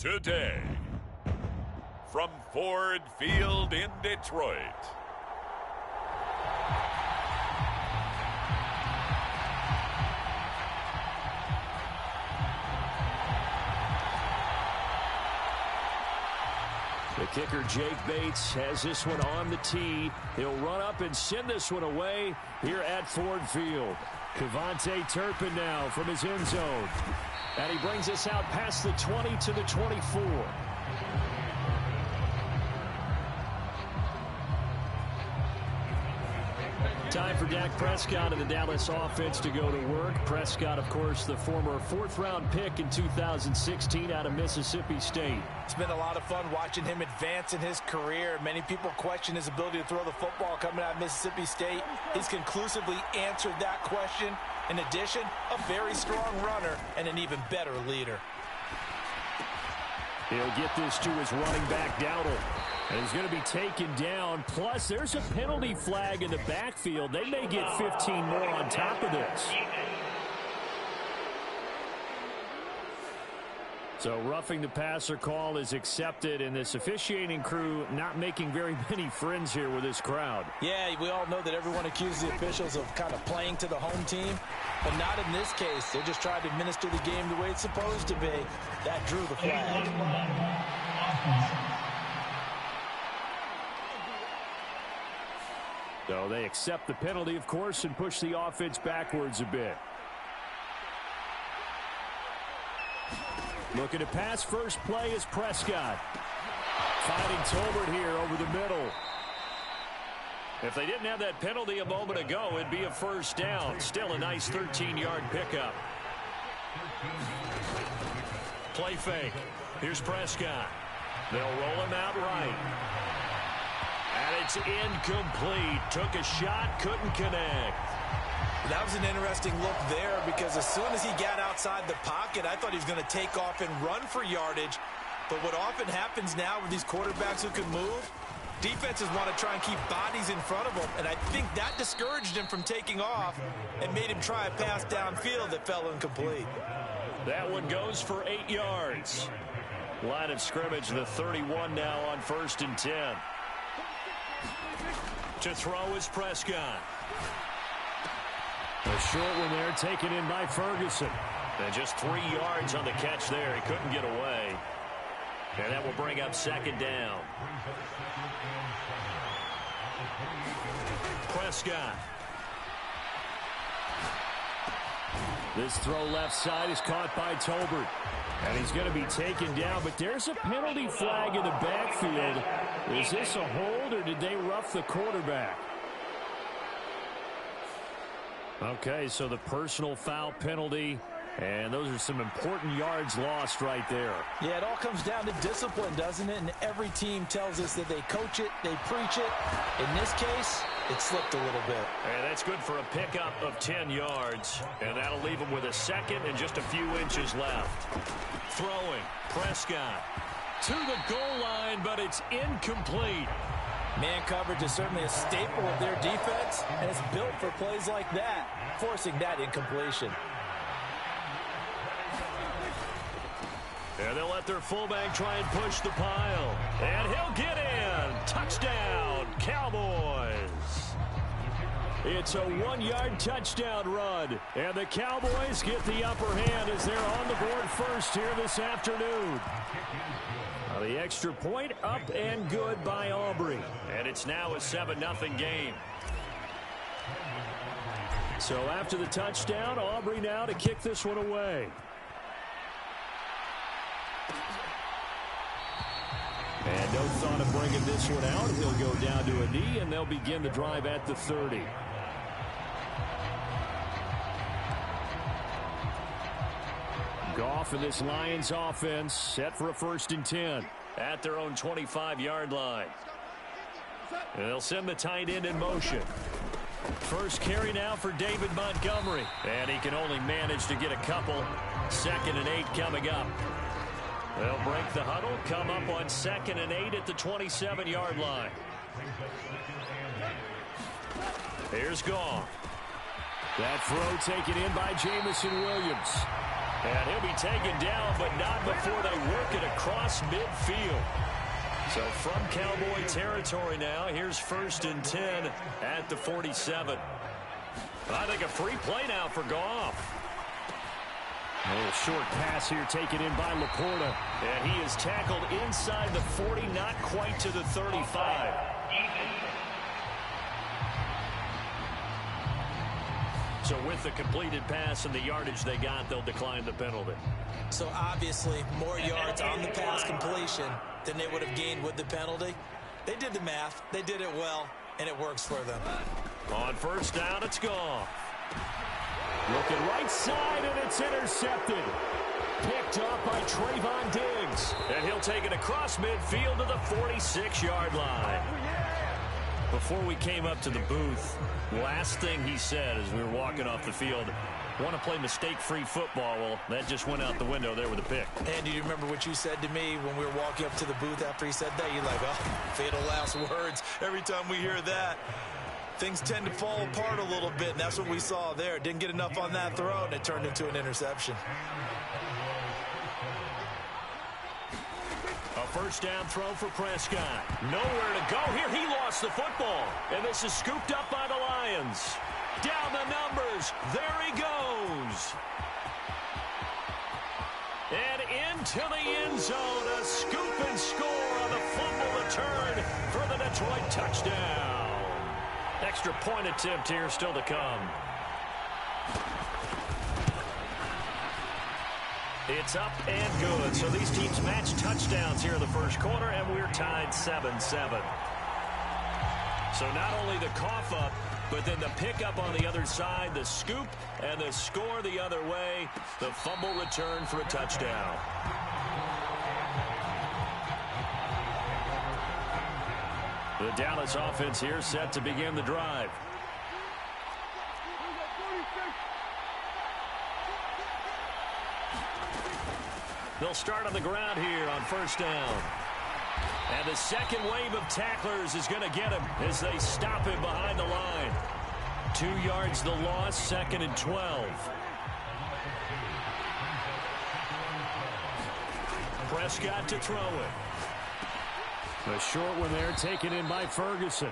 today. From Ford Field in Detroit. The kicker, Jake Bates, has this one on the tee. He'll run up and send this one away here at Ford Field. Kevontae Turpin now from his end zone. And he brings us out past the 20 to the 24. Time for Dak Prescott and the Dallas offense to go to work. Prescott, of course, the former fourth-round pick in 2016 out of Mississippi State. It's been a lot of fun watching him advance in his career. Many people question his ability to throw the football coming out of Mississippi State. He's conclusively answered that question. In addition, a very strong runner and an even better leader. He'll get this to his running back, Dowdle. And he's going to be taken down. Plus, there's a penalty flag in the backfield. They may get 15 more on top of this. So roughing the passer call is accepted, and this officiating crew not making very many friends here with this crowd. Yeah, we all know that everyone accuses the officials of kind of playing to the home team, but not in this case. They're just trying to administer the game the way it's supposed to be. That drew the flag. So they accept the penalty, of course, and push the offense backwards a bit. Looking to pass first play is Prescott. Finding Tolbert here over the middle. If they didn't have that penalty a moment ago, it'd be a first down. Still a nice 13-yard pickup. Play fake. Here's Prescott. They'll roll him out right. And it's incomplete. Took a shot, couldn't connect. That was an interesting look there because as soon as he got outside the pocket, I thought he was going to take off and run for yardage. But what often happens now with these quarterbacks who can move, defenses want to try and keep bodies in front of them. And I think that discouraged him from taking off and made him try a pass downfield that fell incomplete. That one goes for 8 yards. Line of scrimmage, the 31 now on 1st and 10. To throw is Prescott. A short one there taken in by Ferguson. And just 3 yards on the catch there. He couldn't get away. And that will bring up 2nd down. Prescott. This throw left side is caught by Tolbert. And he's going to be taken down, but there's a penalty flag in the backfield. Is this a hold, or did they rough the quarterback? Okay, so the personal foul penalty, and those are some important yards lost right there. Yeah, it all comes down to discipline, doesn't it? And every team tells us that they coach it, they preach it. In this case, it slipped a little bit. And that's good for a pickup of 10 yards, and that'll leave him with a second and just a few inches left. Throwing, Prescott to the goal line, but it's incomplete. Man coverage is certainly a staple of their defense, and it's built for plays like that, forcing that incompletion. And they'll let their fullback try and push the pile. And he'll get in. Touchdown, Cowboys. It's a 1-yard touchdown run. And the Cowboys get the upper hand as they're on the board first here this afternoon. The extra point up and good by Aubrey. And it's now a 7-0 game. So after the touchdown, Aubrey now to kick this one away. And no thought of bringing this one out. He'll go down to a knee, and they'll begin the drive at the 30. Goff and this Lions offense set for a 1st and 10 at their own 25-yard line. And they'll send the tight end in motion. First carry now for David Montgomery. And he can only manage to get a couple. 2nd and 8 coming up. They'll break the huddle, come up on 2nd and 8 at the 27-yard line. Here's Goff. That throw taken in by Jamison Williams. And he'll be taken down, but not before they work it across midfield. So from Cowboy territory now, here's 1st and 10 at the 47. I think a free play now for Goff. A little short pass here taken in by Laporta. And he is tackled inside the 40, not quite to the 35. So with the completed pass and the yardage they got, they'll decline the penalty. So obviously more yards on the pass completion than they would have gained with the penalty. They did the math. They did it well, and it works for them. On 1st down, it's Goff. Looking right side, and it's intercepted. Picked up by Trayvon Diggs. And he'll take it across midfield to the 46-yard line. Before we came up to the booth, last thing he said as we were walking off the field, want to play mistake-free football. Well, that just went out the window there with a pick. And do you remember what you said to me when we were walking up to the booth after he said that? You're like, oh, fatal last words. Every time we hear that, things tend to fall apart a little bit, and that's what we saw there. Didn't get enough on that throw, and it turned into an interception. A 1st down throw for Prescott. Nowhere to go here. He lost the football, and this is scooped up by the Lions. Down the numbers. There he goes. And into the end zone. A scoop and score on the fumble return for the Detroit touchdown. Extra point attempt here still to come. It's up and good. So these teams match touchdowns here in the 1st quarter, and we're tied 7-7. So not only the cough up, but then the pickup on the other side, the scoop, and the score the other way. The fumble return for a touchdown. The Dallas offense here set to begin the drive. They'll start on the ground here on 1st down. And the second wave of tacklers is going to get him as they stop him behind the line. 2 yards the loss, 2nd and 12. Prescott to throw it. A short one there taken in by Ferguson.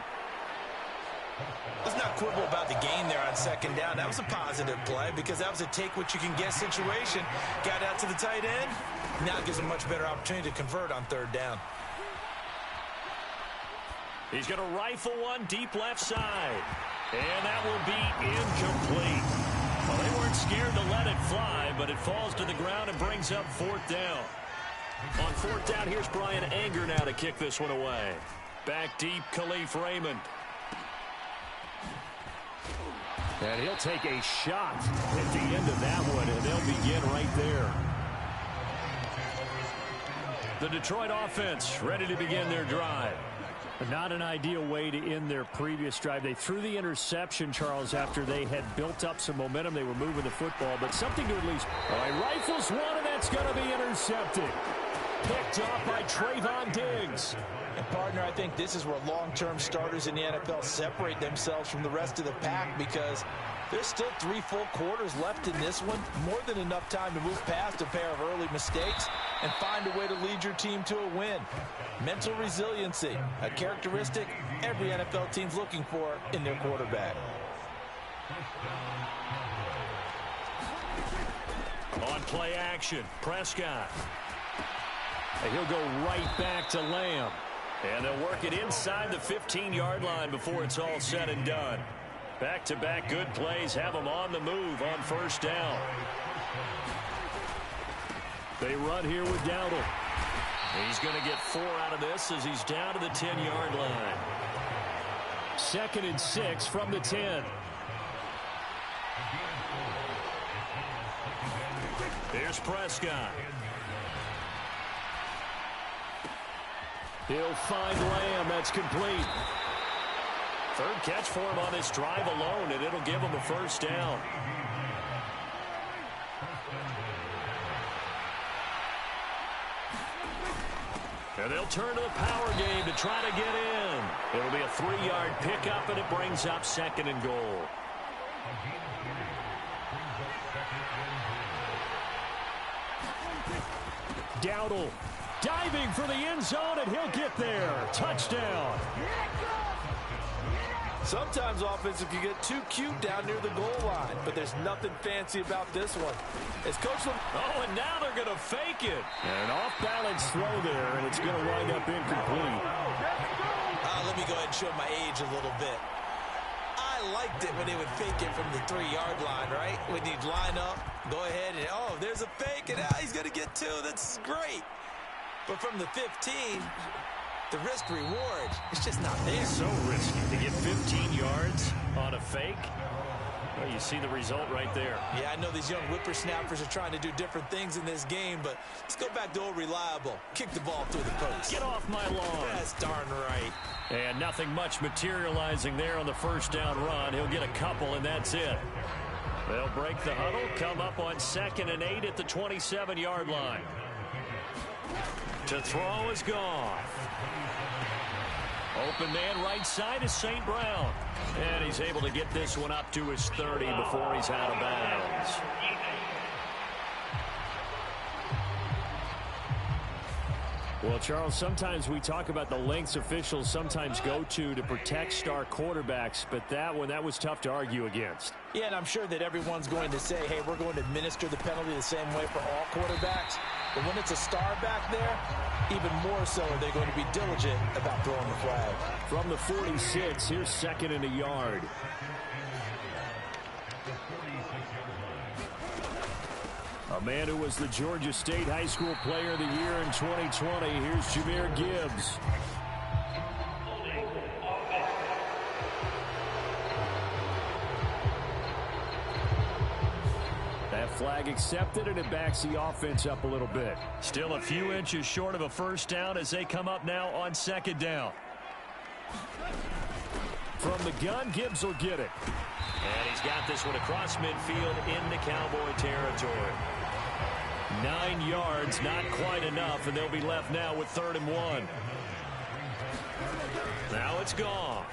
Let's not quibble about the gain there on 2nd down. That was a positive play because that was a take-what-you-can-get situation. Got out to the tight end. Now it gives him a much better opportunity to convert on 3rd down. He's going to rifle one deep left side. And that will be incomplete. Well, they weren't scared to let it fly, but it falls to the ground and brings up 4th down. On 4th down, here's Brian Anger now to kick this one away. Back deep, Khalif Raymond. And he'll take a shot at the end of that one, and they'll begin right there. The Detroit offense ready to begin their drive. Not an ideal way to end their previous drive. They threw the interception, Charles, after they had built up some momentum. They were moving the football, but something to at least... All right, rifles one, and that's going to be intercepted. Picked off by Trayvon Diggs. And, partner, I think this is where long-term starters in the NFL separate themselves from the rest of the pack because there's still 3 full quarters left in this one. More than enough time to move past a pair of early mistakes and find a way to lead your team to a win. Mental resiliency, a characteristic every NFL team's looking for in their quarterback. On play action, Prescott. And he'll go right back to Lamb. And they'll work it inside the 15-yard line before it's all said and done. Back-to-back good plays have them on the move on 1st down. They run here with Dowdle. He's going to get 4 out of this as he's down to the 10-yard line. 2nd and 6 from the 10. Here's Prescott. He'll find Lamb. That's complete. 3rd catch for him on this drive alone, and it'll give him a 1st down. And they'll turn to the power game to try to get in. It'll be a 3-yard pickup, and it brings up 2nd and goal. Dowdle diving for the end zone, and he'll get there. Touchdown. Sometimes offenses can get too cute down near the goal line, but there's nothing fancy about this one. As Coach and now they're going to fake it. And an off-balance throw there, and it's going to wind up incomplete. Let me go ahead and show my age a little bit. I liked it when they would fake it from the 3-yard line, right? When you'd line up, go ahead, and there's a fake, and he's going to get 2. That's great. But from the 15, the risk-reward, it's just not there. So risky to get 15 yards on a fake. Well, you see the result right there. Yeah, I know these young whippersnappers are trying to do different things in this game, but let's go back to old reliable. Kick the ball through the post. Get off my lawn. That's darn right. And nothing much materializing there on the first down run. He'll get a couple, and that's it. They'll break the huddle, come up on 2nd and 8 at the 27-yard line. To throw is gone. Open man right side is St. Brown. And he's able to get this one up to his 30 before he's out of bounds. Well, Charles, sometimes we talk about the lengths officials sometimes go to protect star quarterbacks, but that was tough to argue against. Yeah, and I'm sure that everyone's going to say, hey, we're going to administer the penalty the same way for all quarterbacks. But when it's a star back there, even more so are they going to be diligent about throwing the flag. From the 46, here's 2nd and a yard. A man who was the Georgia State High School Player of the Year in 2020. Here's Jahmyr Gibbs. That flag accepted, and it backs the offense up a little bit. Still a few inches short of a first down as they come up now on 2nd down. From the gun, Gibbs will get it. And he's got this one across midfield into Cowboy territory. 9 yards, not quite enough, and they'll be left now with 3rd and 1. Now it's gone.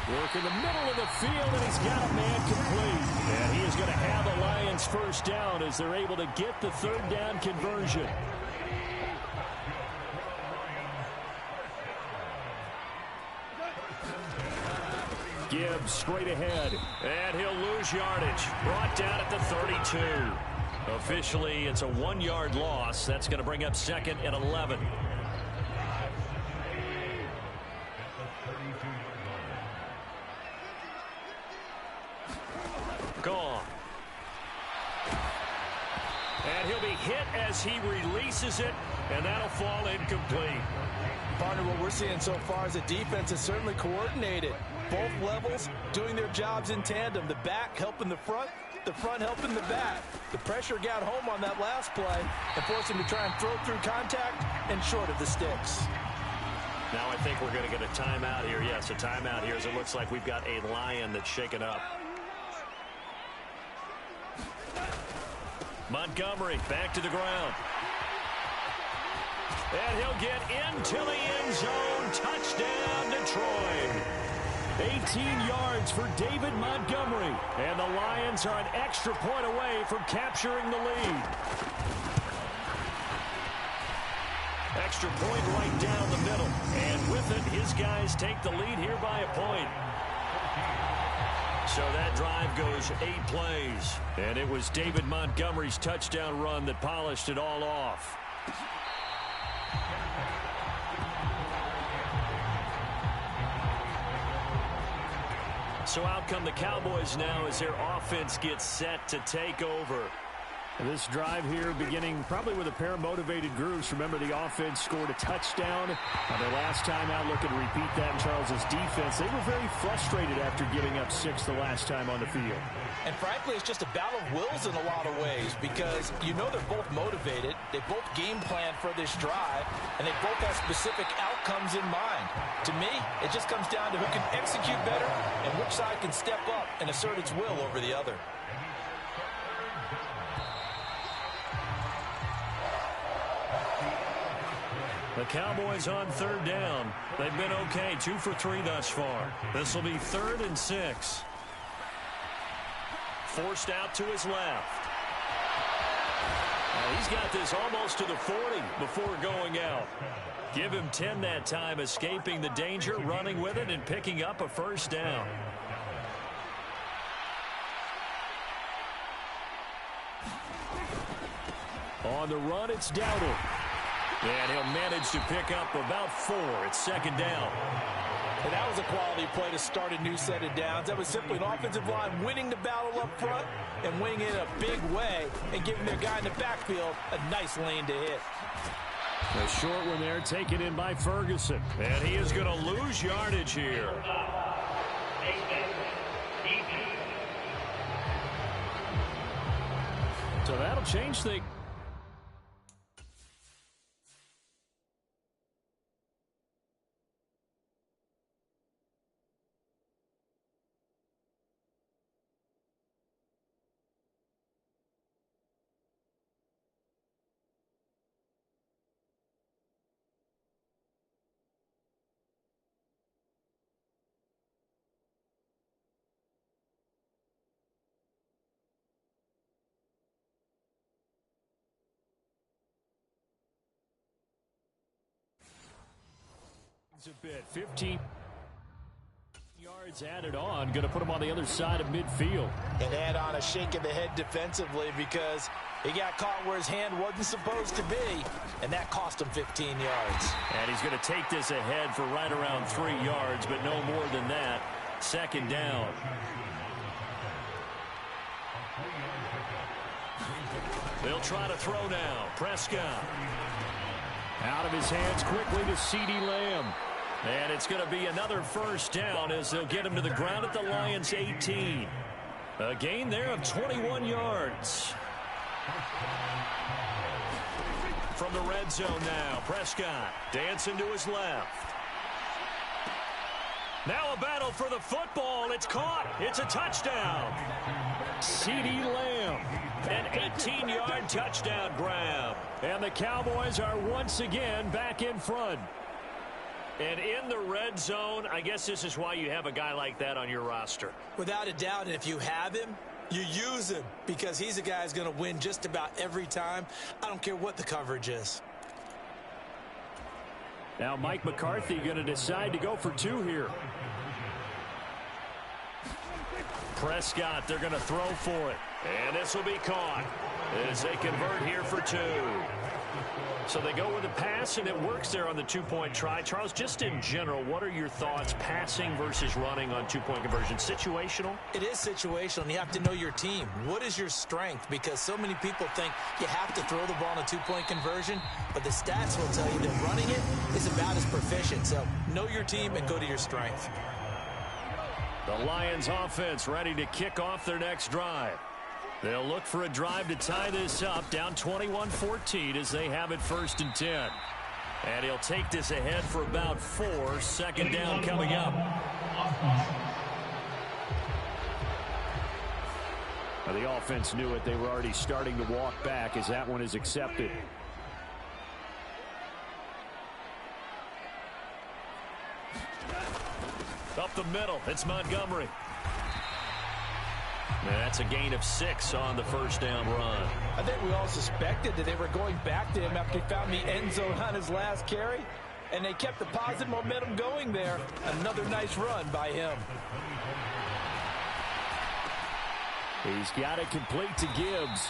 Work in the middle of the field, and he's got a man complete. And he is going to have a Lions first down as they're able to get the 3rd down conversion. Gibbs straight ahead, and he'll lose yardage. Brought down at the 32. Officially, it's a 1-yard loss. That's going to bring up 2nd and 11. Gone. And he'll be hit as he releases it, and that'll fall incomplete. Partner, what we're seeing so far is the defense is certainly coordinated. Both levels doing their jobs in tandem. The back helping the front helping the back. The pressure got home on that last play and forced him to try and throw through contact and short of the sticks. Now I think we're going to get a timeout here. Yes, a timeout here as it looks like we've got a Lion that's shaken up. Montgomery back to the ground. And he'll get into the end zone. Touchdown, Detroit. 18 yards for David Montgomery. And the Lions are an extra point away from capturing the lead. Extra point right down the middle. And with it, his guys take the lead here by a point. So that drive goes 8 plays. And it was David Montgomery's touchdown run that polished it all off. So out come the Cowboys now as their offense gets set to take over. This drive here beginning probably with a pair of motivated groups. Remember, the offense scored a touchdown on their last time out. Looking to repeat that in Charles's defense. They were very frustrated after giving up 6 the last time on the field. And frankly, it's just a battle of wills in a lot of ways because you know they're both motivated. They both game plan for this drive, and they both have specific outcomes in mind. To me, it just comes down to who can execute better and which side can step up and assert its will over the other. The Cowboys on 3rd down. They've been okay, 2 for 3 thus far. This will be 3rd and 6. Forced out to his left. He's got this almost to the 40 before going out. Give him 10 that time, escaping the danger, running with it, and picking up a first down. On the run, it's Dowdle. And he'll manage to pick up about 4. It's second down. And that was a quality play to start a new set of downs. That was simply an offensive line winning the battle up front and winning it in a big way and giving their guy in the backfield a nice lane to hit. A short one there taken in by Ferguson. And he is going to lose yardage here. So that'll change things. A bit. 15 yards added on. Going to put him on the other side of midfield. And add on a shake of the head defensively because he got caught where his hand wasn't supposed to be, and that cost him 15 yards. And he's going to take this ahead for right around 3 yards, but no more than that. Second down. They'll try to throw now. Prescott. Out of his hands quickly to CeeDee Lamb. And it's going to be another first down as they'll get him to the ground at the Lions' 18. A gain there of 21 yards. From the red zone now, Prescott dancing to his left. Now a battle for the football. It's caught. It's a touchdown. CeeDee Lamb, an 18-yard touchdown grab. And the Cowboys are once again back in front. And in the red zone, I guess this is why you have a guy like that on your roster. Without a doubt, and if you have him, you use him because he's a guy who's going to win just about every time. I don't care what the coverage is. Now Mike McCarthy going to decide to go for 2 here. Prescott, they're going to throw for it. And this will be caught as they convert here for 2. So they go with a pass, and it works there on the 2-point try. Charles, just in general, what are your thoughts passing versus running on 2-point conversion? Situational? It is situational, and you have to know your team. What is your strength? Because so many people think you have to throw the ball in a 2-point conversion, but the stats will tell you that running it is about as proficient. So know your team and go to your strength. The Lions offense ready to kick off their next drive. They'll look for a drive to tie this up, down 21-14 as they have it 1st and 10. And he'll take this ahead for about 4. Second down coming up. Now the offense knew it. They were already starting to walk back as that one is accepted. Up the middle, it's Montgomery. That's a gain of 6 on the first down run. I think we all suspected that they were going back to him after he found the end zone on his last carry, and they kept the positive momentum going there. Another nice run by him. He's got it complete to Gibbs.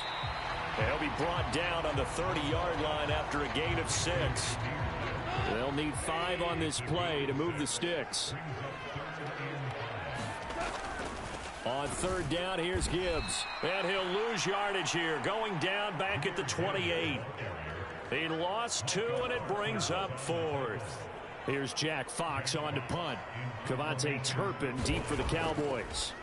He'll be brought down on the 30-yard line after a gain of 6. They'll need 5 on this play to move the sticks. On third down, here's Gibbs. And he'll lose yardage here, going down back at the 28. He lost 2, and it brings up 4th. Here's Jack Fox on to punt. Cavante Turpin deep for the Cowboys.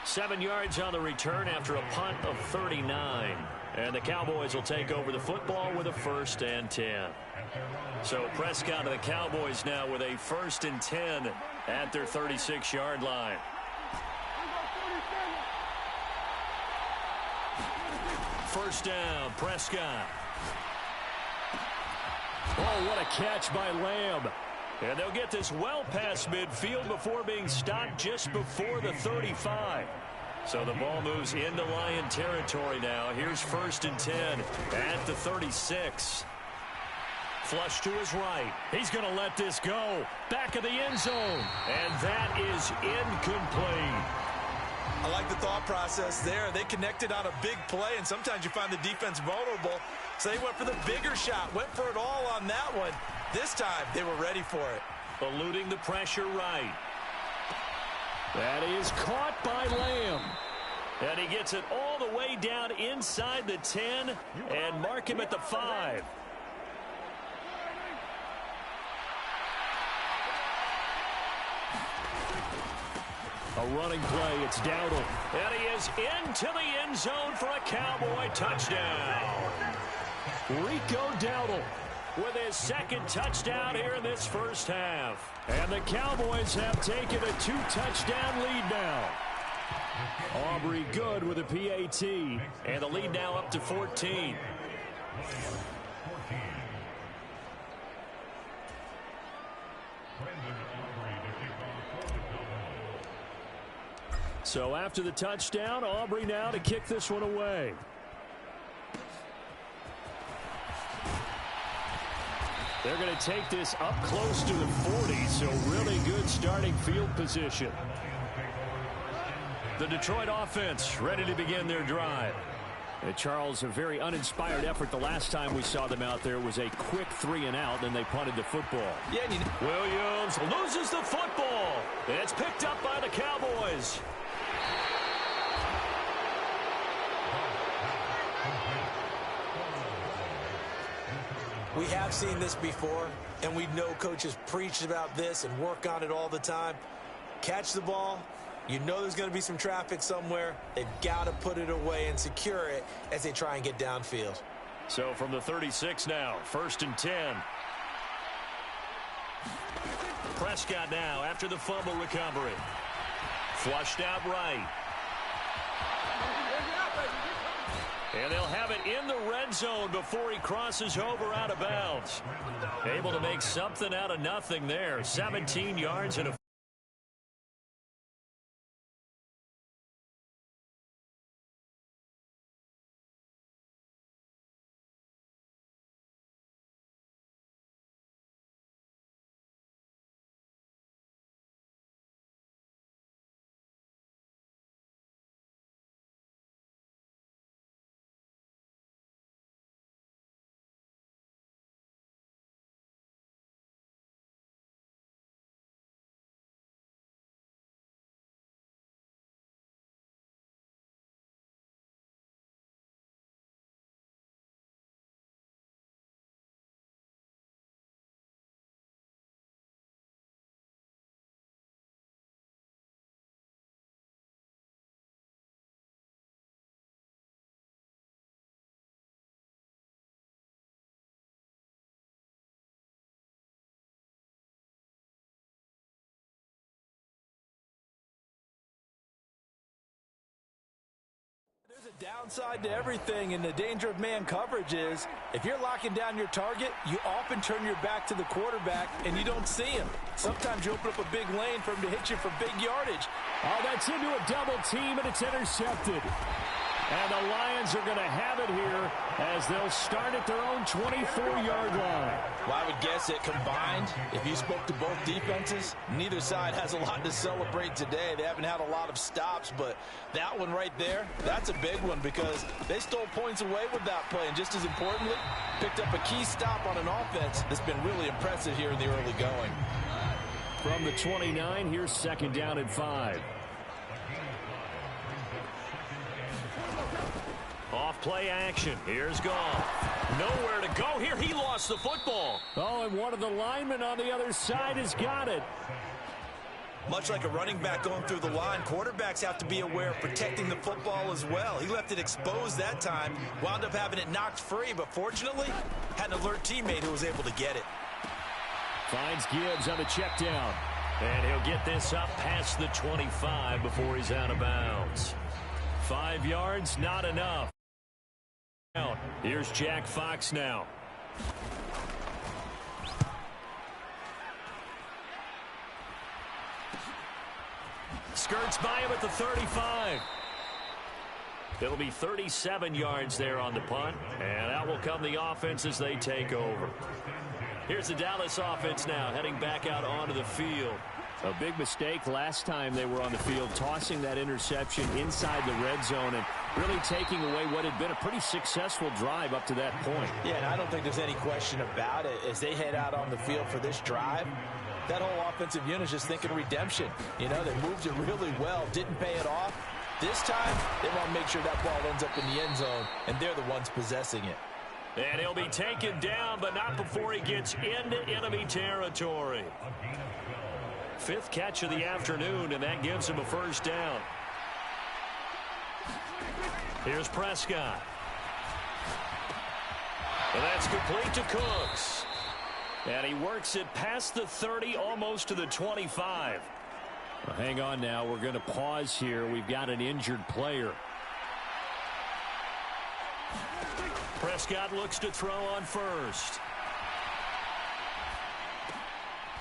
Seven yards on the return after a punt of 39. And the Cowboys will take over the football with a 1st and 10. So Prescott of the Cowboys now with a 1st and 10 at their 36-yard line. First down, Prescott. Oh, what a catch by Lamb. And they'll get this well past midfield before being stopped just before the 35. So the ball moves into Lion territory now. Here's 1st and 10 at the 36. Flush to his right. He's going to let this go. Back of the end zone. And that is incomplete. I like the thought process there. They connected on a big play, and sometimes you find the defense vulnerable. So they went for the bigger shot, went for it all on that one. This time, they were ready for it. Eluding the pressure right. That is caught by Lamb. And he gets it all the way down inside the 10 and mark him at the 5. A running play, it's Dowdle. And he is into the end zone for a Cowboy touchdown. Rico Dowdle with his 2nd touchdown here in this first half. And the Cowboys have taken a 2-touchdown lead now. Aubrey good with a PAT. And the lead now up to 14. So after the touchdown, Aubrey now to kick this one away. They're going to take this up close to the 40, so really good starting field position. The Detroit offense ready to begin their drive. And Charles, a very uninspired effort the last time we saw them out there was a quick 3-and-out, then they punted the football. Yeah, Williams loses the football. It's picked up by the Cowboys. We have seen this before, and we know coaches preach about this and work on it all the time. Catch the ball. You know there's going to be some traffic somewhere. They've got to put it away and secure it as they try and get downfield. So from the 36 now, 1st and 10. Prescott now after the fumble recovery. Flushed out right. And they'll have it in the red zone before he crosses over out of bounds. Able to make something out of nothing there. 17 yards and a There's a downside to everything, and the danger of man coverage is if you're locking down your target, you often turn your back to the quarterback and you don't see him. Sometimes you open up a big lane for him to hit you for big yardage. Oh, that's into a double team, and it's intercepted. And the Lions are going to have it here as they'll start at their own 24-yard line. Well, I would guess that combined, if you spoke to both defenses, neither side has a lot to celebrate today. They haven't had a lot of stops, but that one right there, that's a big one because they stole points away with that play. And just as importantly, picked up a key stop on an offense that's been really impressive here in the early going. From the 29, here's 2nd down and 5. Off play action. Here's Goff. Nowhere to go here. He lost the football. Oh, and one of the linemen on the other side has got it. Much like a running back going through the line, quarterbacks have to be aware of protecting the football as well. He left it exposed that time, wound up having it knocked free, but fortunately, had an alert teammate who was able to get it. Finds Gibbs on the check down. And he'll get this up past the 25 before he's out of bounds. 5 yards, not enough. Here's Jack Fox now. skirts by him at the 35. It'll be 37 yards there on the punt, and out will come the offense as they take over. Here's the Dallas offense now, heading back out onto the field. A big mistake last time they were on the field, tossing that interception inside the red zone and really taking away what had been a pretty successful drive up to that point. Yeah, and I don't think there's any question about it. As they head out on the field for this drive, that whole offensive unit is just thinking redemption. You know, they moved it really well, didn't pay it off. This time, they want to make sure that ball ends up in the end zone, and they're the ones possessing it. And he'll be taken down, but not before he gets into enemy territory. 5th catch of the afternoon, and that gives him a first down. Here's Prescott. And that's complete to Cooks. And he works it past the 30, almost to the 25. Well, hang on now. We're going to pause here. We've got an injured player. Prescott looks to throw on first.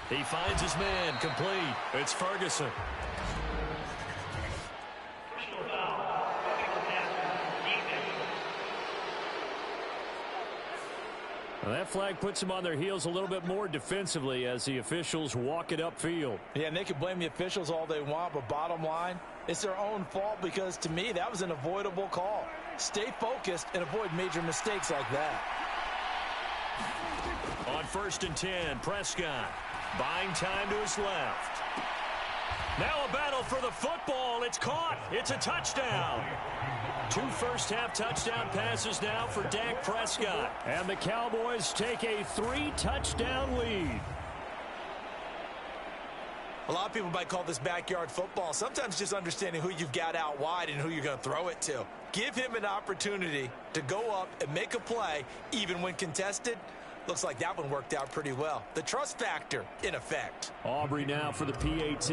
He finds his man, complete. It's Ferguson. Well, that flag puts them on their heels a little bit more defensively as the officials walk it upfield. Yeah, and they can blame the officials all they want, but bottom line, it's their own fault because, to me, that was an avoidable call. Stay focused and avoid major mistakes like that. On 1st and 10, Prescott buying time to his left. Now a battle for the football. It's caught. It's a touchdown. 2 first-half touchdown passes now for Dak Prescott. And the Cowboys take a 3-touchdown lead. A lot of people might call this backyard football. Sometimes just understanding who you've got out wide and who you're going to throw it to. Give him an opportunity to go up and make a play, even when contested. Looks like that one worked out pretty well. The trust factor in effect. Aubrey now for the PAT.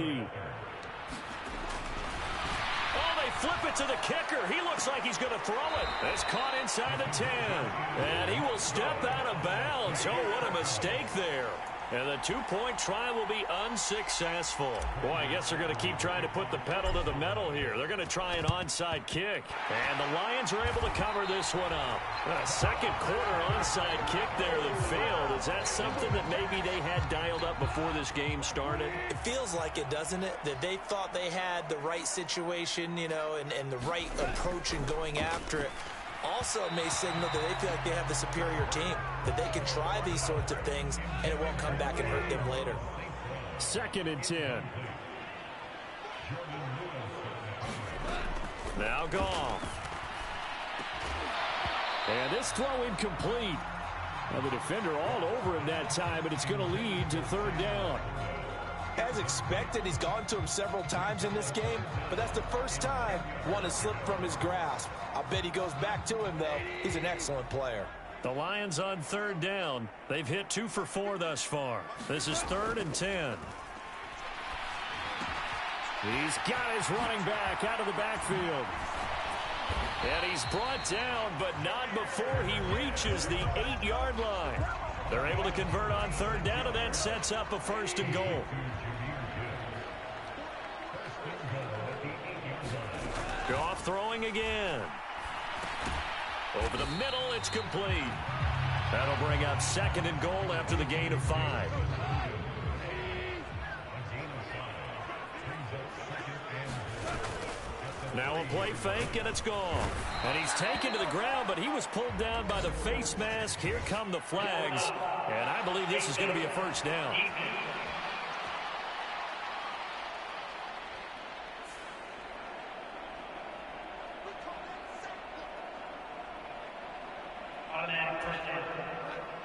Oh, they flip it to the kicker. He looks like he's going to throw it. It's caught inside the 10. And he will step out of bounds. Oh, what a mistake there. And the 2-point try will be unsuccessful. Boy, I guess they're going to keep trying to put the pedal to the metal here. They're going to try an onside kick. And the Lions are able to cover this one up. A second quarter onside kick there that failed. Is that something that maybe they had dialed up before this game started? It feels like it, doesn't it? That they thought they had the right situation, you know, and the right approach in going after it. Also may signal that they feel like they have the superior team, that they can try these sorts of things and it won't come back and hurt them later. 2nd and 10. Now Goff. And this throw incomplete. Now the defender all over him that time, but it's going to lead to 3rd down. As expected, he's gone to him several times in this game, but that's the first time one has slipped from his grasp. I'll bet he goes back to him, though. He's an excellent player. The Lions on 3rd down. They've hit 2 for 4 thus far. This is 3rd and 10. He's got his running back out of the backfield. And he's brought down, but not before he reaches the 8-yard line. They're able to convert on 3rd down, and that sets up a 1st and goal. Goff throwing again. Over the middle, it's complete. That'll bring up 2nd and goal after the gain of 5. Now a play fake, and it's gone. And he's taken to the ground, but he was pulled down by the face mask. Here come the flags, and I believe this is going to be a 1st down.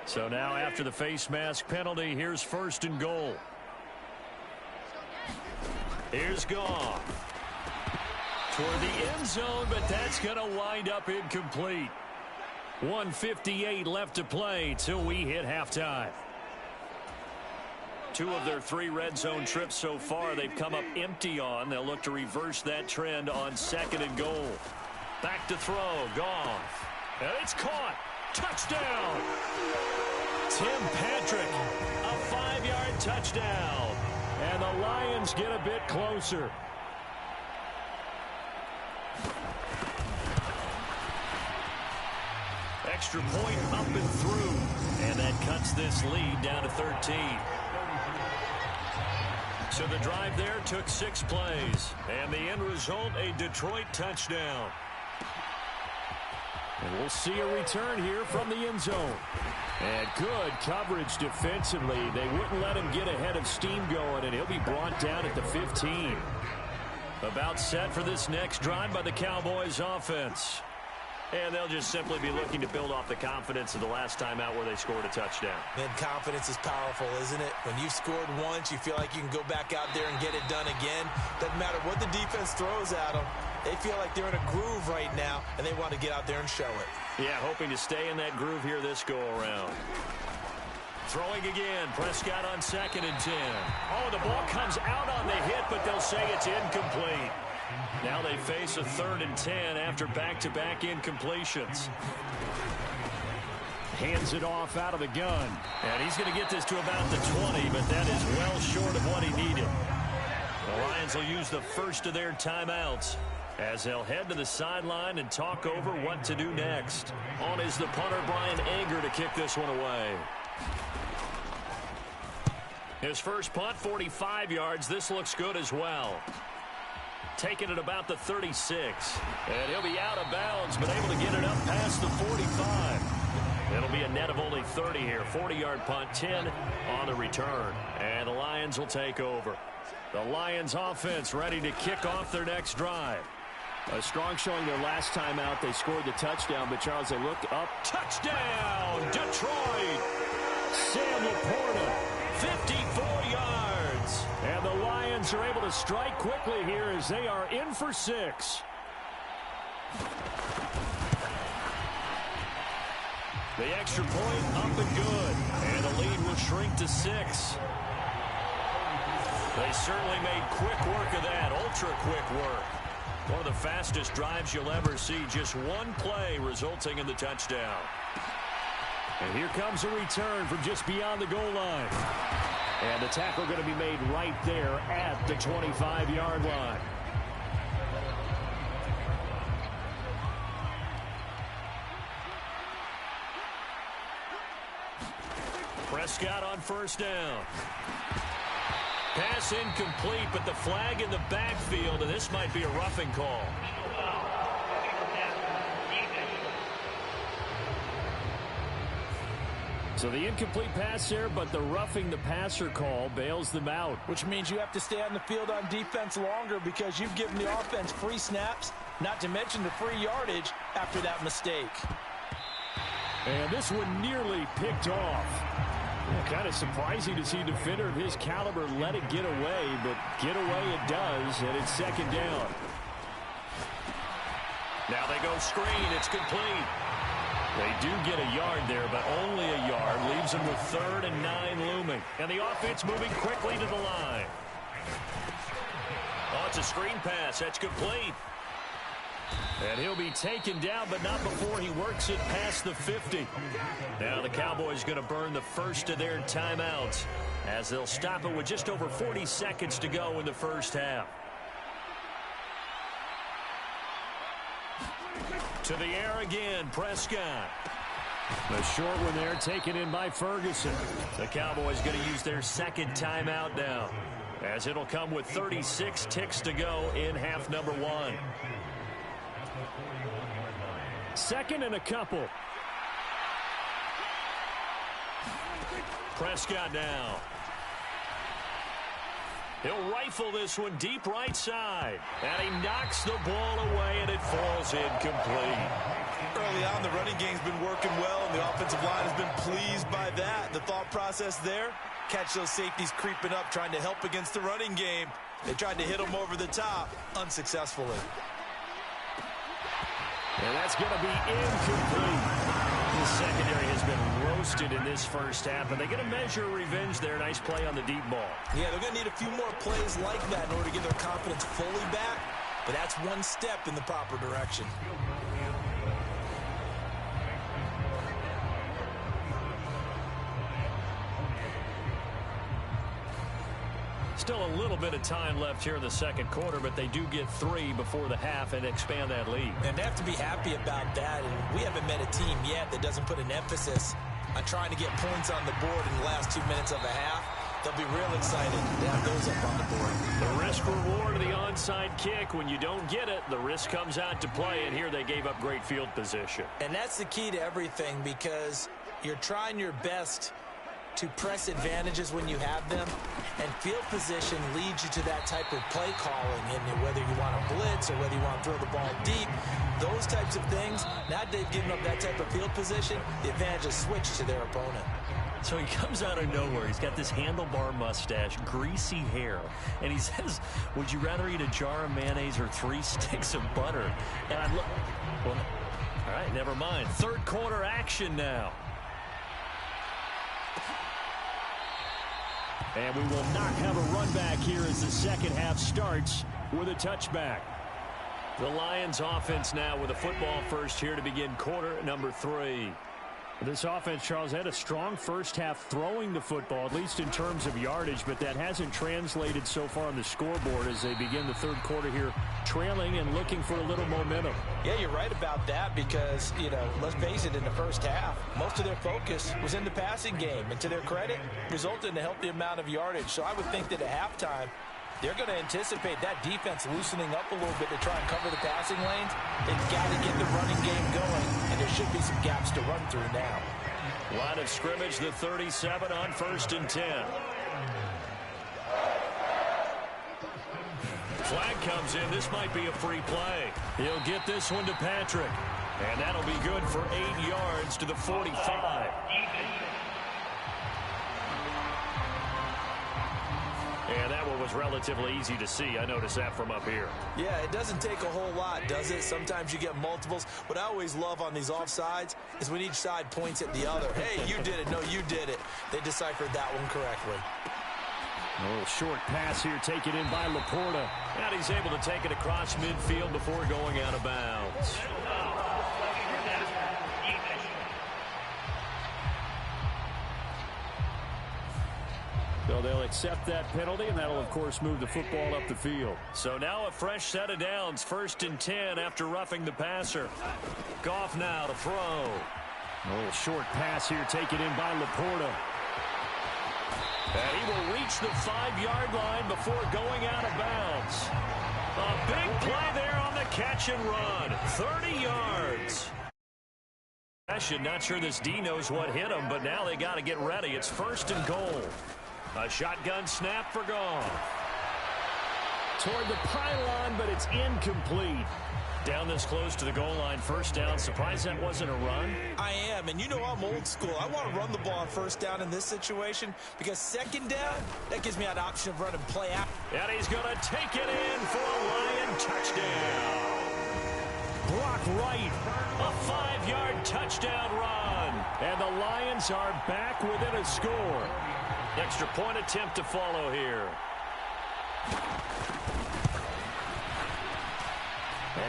So now after the face mask penalty, here's 1st and goal. Here's Goff. Toward the end zone, but that's going to wind up incomplete. 1:58 left to play till we hit halftime. 2 of their 3 red zone trips so far they've come up empty on. They'll look to reverse that trend on 2nd and goal. Back to throw. Goff. And it's caught. Touchdown. Tim Patrick. A 5-yard touchdown. And the Lions get a bit closer. Extra point up and through. And that cuts this lead down to 13. So the drive there took 6 plays. And the end result, a Detroit touchdown. And we'll see a return here from the end zone. And good coverage defensively. They wouldn't let him get ahead of steam going, and he'll be brought down at the 15. About set for this next drive by the Cowboys offense. And they'll just simply be looking to build off the confidence of the last time out where they scored a touchdown. Man, confidence is powerful, isn't it? When you've scored once, you feel like you can go back out there and get it done again. Doesn't matter what the defense throws at them. They feel like they're in a groove right now, and they want to get out there and show it. Yeah, hoping to stay in that groove here this go-around. Throwing again. Prescott on 2nd and 10. Oh, the ball comes out on the hit, but they'll say it's incomplete. Now they face a 3rd and 10 after back-to-back incompletions. Hands it off out of the gun. And he's going to get this to about the 20, but that is well short of what he needed. The Lions will use the first of their timeouts as they'll head to the sideline and talk over what to do next. On is the punter, Brian Anger, to kick this one away. His first punt, 45 yards. This looks good as well. Taking it about the 36. And he'll be out of bounds, but able to get it up past the 45. It'll be a net of only 30 here. 40-yard punt, 10 on the return. And the Lions will take over. The Lions offense ready to kick off their next drive. A strong showing their last time out. They scored the touchdown, but Charles, they looked up. Touchdown, Detroit! Sam Laporta, 54 yards. And the Lions are able to strike quickly here as they are in for 6. The extra point up and good. And the lead will shrink to 6. They certainly made quick work of that, ultra-quick work. One of the fastest drives you'll ever see. Just one play resulting in the touchdown. And here comes a return from just beyond the goal line. And the tackle going to be made right there at the 25-yard line. Prescott on 1st down. Pass incomplete, but the flag in the backfield, and this might be a roughing call. So the incomplete pass there, but the roughing the passer call bails them out. Which means you have to stay on the field on defense longer because you've given the offense free snaps, not to mention the free yardage after that mistake. And this one nearly picked off. Kind of surprising to see a defender of his caliber let it get away, but get away it does, and it's 2nd down. Now they go screen. It's complete. They do get a yard there, but only a yard. Leaves them with 3rd and 9 looming. And the offense moving quickly to the line. Oh, it's a screen pass. That's complete. And he'll be taken down, but not before he works it past the 50. Now the Cowboys going to burn the first of their timeouts as they'll stop it with just over 40 seconds to go in the first half. To the air again, Prescott. The short one there taken in by Ferguson. The Cowboys going to use their 2nd timeout now, as it'll come with 36 ticks to go in half number 1. 2nd and a couple. Prescott now. He'll rifle this one deep right side. And he knocks the ball away, and it falls incomplete. Early on, the running game's been working well, and the offensive line has been pleased by that. The thought process there, catch those safeties creeping up, trying to help against the running game. They tried to hit them over the top, unsuccessfully. And that's going to be incomplete. The secondary has been roasted in this first half, and they're going to measure revenge there. Nice play on the deep ball. Yeah, they're going to need a few more plays like that in order to get their confidence fully back, but that's one step in the proper direction. Still a little bit of time left here in the second quarter, but they do get 3 before the half and expand that lead. And they have to be happy about that. And we haven't met a team yet that doesn't put an emphasis on trying to get points on the board in the last 2 minutes of a half. They'll be real excited to have those up on the board. The risk reward of the onside kick. When you don't get it, the risk comes out to play, and here they gave up great field position. And that's the key to everything, because you're trying your best to press advantages when you have them, and field position leads you to that type of play calling. And whether you want to blitz or whether you want to throw the ball deep, those types of things, now they've given up that type of field position, the advantage is switched to their opponent. So he comes out of nowhere. He's got this handlebar mustache, greasy hair, and he says, would you rather eat a jar of mayonnaise or 3 sticks of butter? And I'm well, all right, never mind. Third quarter action now. And we will not have a run back here as the second half starts with a touchback. The Lions offense now with a football first here to begin quarter number 3. This offense, Charles, had a strong first half throwing the football, at least in terms of yardage, but that hasn't translated so far on the scoreboard as they begin the third quarter here, trailing and looking for a little momentum. Yeah, you're right about that because, let's face it, in the first half, most of their focus was in the passing game. And to their credit, resulted in a healthy amount of yardage. So I would think that at halftime, they're going to anticipate that defense loosening up a little bit to try and cover the passing lanes. They've got to get the running game going, and there should be some gaps to run through now. Line of scrimmage, the 37 on 1st and 10. Flag comes in. This might be a free play. He'll get this one to Patrick, and that'll be good for 8 yards to the 45. And that one was relatively easy to see. I noticed that from up here. Yeah, it doesn't take a whole lot, does it? Sometimes you get multiples. What I always love on these offsides is when each side points at the other. Hey, you did it. No, you did it. They deciphered that one correctly. A little short pass here taken in by Laporta. And he's able to take it across midfield before going out of bounds. So they'll accept that penalty, and that'll, of course, move the football up the field. So now a fresh set of downs, 1st and 10 after roughing the passer. Goff now to throw. A little short pass here taken in by Laporta. And he will reach the 5-yard line before going out of bounds. A big play there on the catch and run. 30 yards. Not sure this D knows what hit him, but now they got to get ready. It's 1st and goal. A shotgun snap for Goff. Toward the pylon, but it's incomplete. Down this close to the goal line, 1st down. Surprised that wasn't a run? I am, and I'm old school. I want to run the ball on 1st down in this situation because 2nd down, that gives me an option of running play out. And he's going to take it in for a Lion touchdown. Brock Wright, a 5-yard touchdown run. And the Lions are back within a score. Extra point attempt to follow here.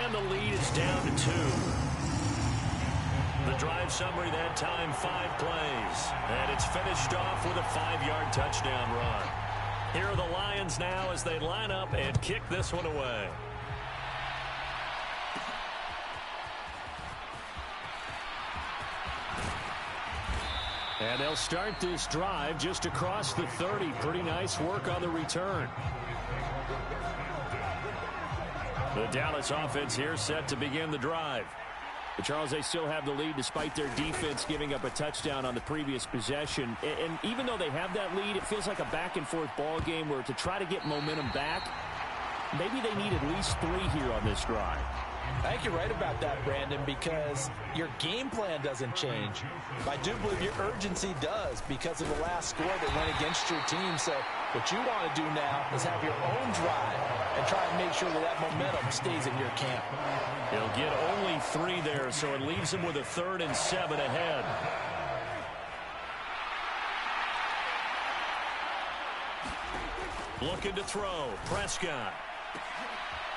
And the lead is down to 2. The drive summary that time, 5 plays. And it's finished off with a 5-yard touchdown run. Here are the Lions now as they line up and kick this one away. And they'll start this drive just across the 30. Pretty nice work on the return. The Dallas offense here set to begin the drive. But Charles, they still have the lead despite their defense giving up a touchdown on the previous possession. And even though they have that lead, it feels like a back-and-forth ball game where to try to get momentum back, maybe they need at least 3 here on this drive. I think you're right about that, Brandon, because your game plan doesn't change. I do believe your urgency does because of the last score that went against your team. So what you want to do now is have your own drive and try and make sure that that momentum stays in your camp. He'll get only 3 there, so it leaves him with a 3rd and 7 ahead. Looking to throw. Prescott.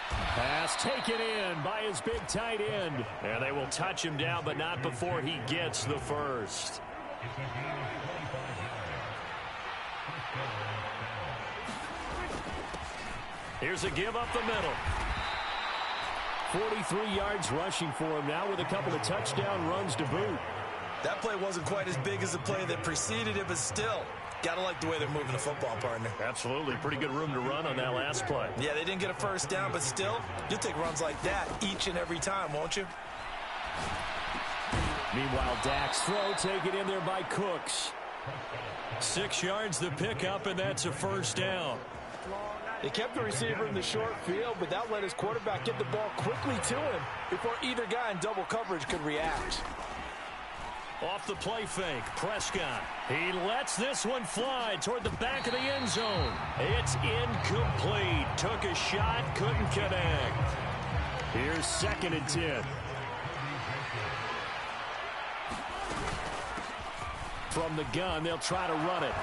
Pass taken in by his big tight end. And they will touch him down, but not before he gets the first. Here's a give up the middle. 43 yards rushing for him now with a couple of touchdown runs to boot. That play wasn't quite as big as the play that preceded it, but still, got to like the way they're moving the football, partner. Absolutely. Pretty good room to run on that last play. Yeah, they didn't get a first down, but still, you'll take runs like that each and every time, won't you? Meanwhile, Dak's throw taken in there by Cooks. 6 yards the pickup, and that's a first down. They kept the receiver in the short field, but that let his quarterback get the ball quickly to him before either guy in double coverage could react. Off the play fake, Prescott. He lets this one fly toward the back of the end zone. It's incomplete. Took a shot, couldn't connect. Here's 2nd and 10. From the gun, they'll try to run it.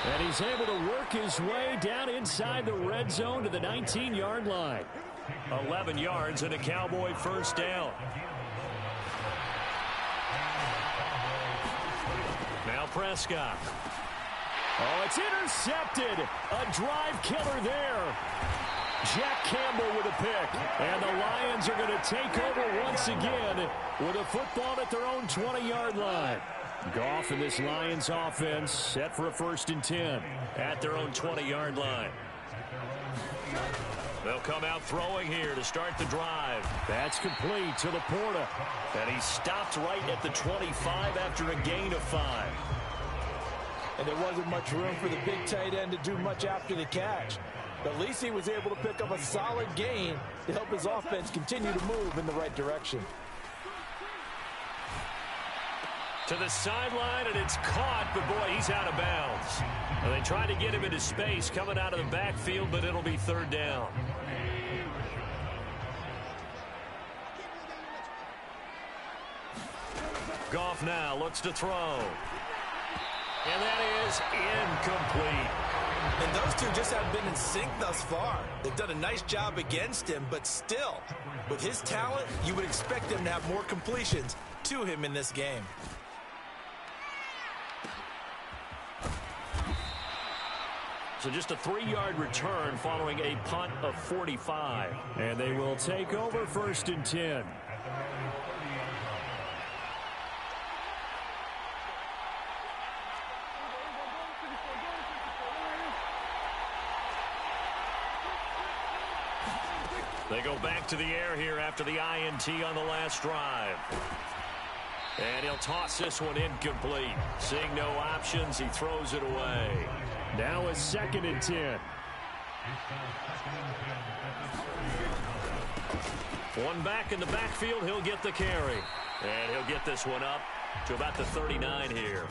And he's able to work his way down inside the red zone to the 19-yard line. 11 yards and a Cowboy first down. Now Prescott. Oh, it's intercepted. A drive killer there. Jack Campbell with a pick. And the Lions are going to take over once again with a football at their own 20-yard line. Goff and this Lions offense set for a 1st and 10 at their own 20-yard line. They'll come out throwing here to start the drive. That's complete to Laporta. And he stopped right at the 25 after a gain of 5. And there wasn't much room for the big tight end to do much after the catch. But at least he was able to pick up a solid gain to help his offense continue to move in the right direction. To the sideline, and it's caught, but boy, he's out of bounds. Well, they tried to get him into space coming out of the backfield, but it'll be 3rd down. Goff now looks to throw. And that is incomplete. And those two just haven't been in sync thus far. They've done a nice job against him, but still, with his talent, you would expect them to have more completions to him in this game. So just a 3-yard return following a punt of 45. And they will take over 1st and 10. They go back to the air here after the INT on the last drive. And he'll toss this one incomplete. Seeing no options, he throws it away. Now it's 2nd and 10. One back in the backfield, he'll get the carry. And he'll get this one up to about the 39 here.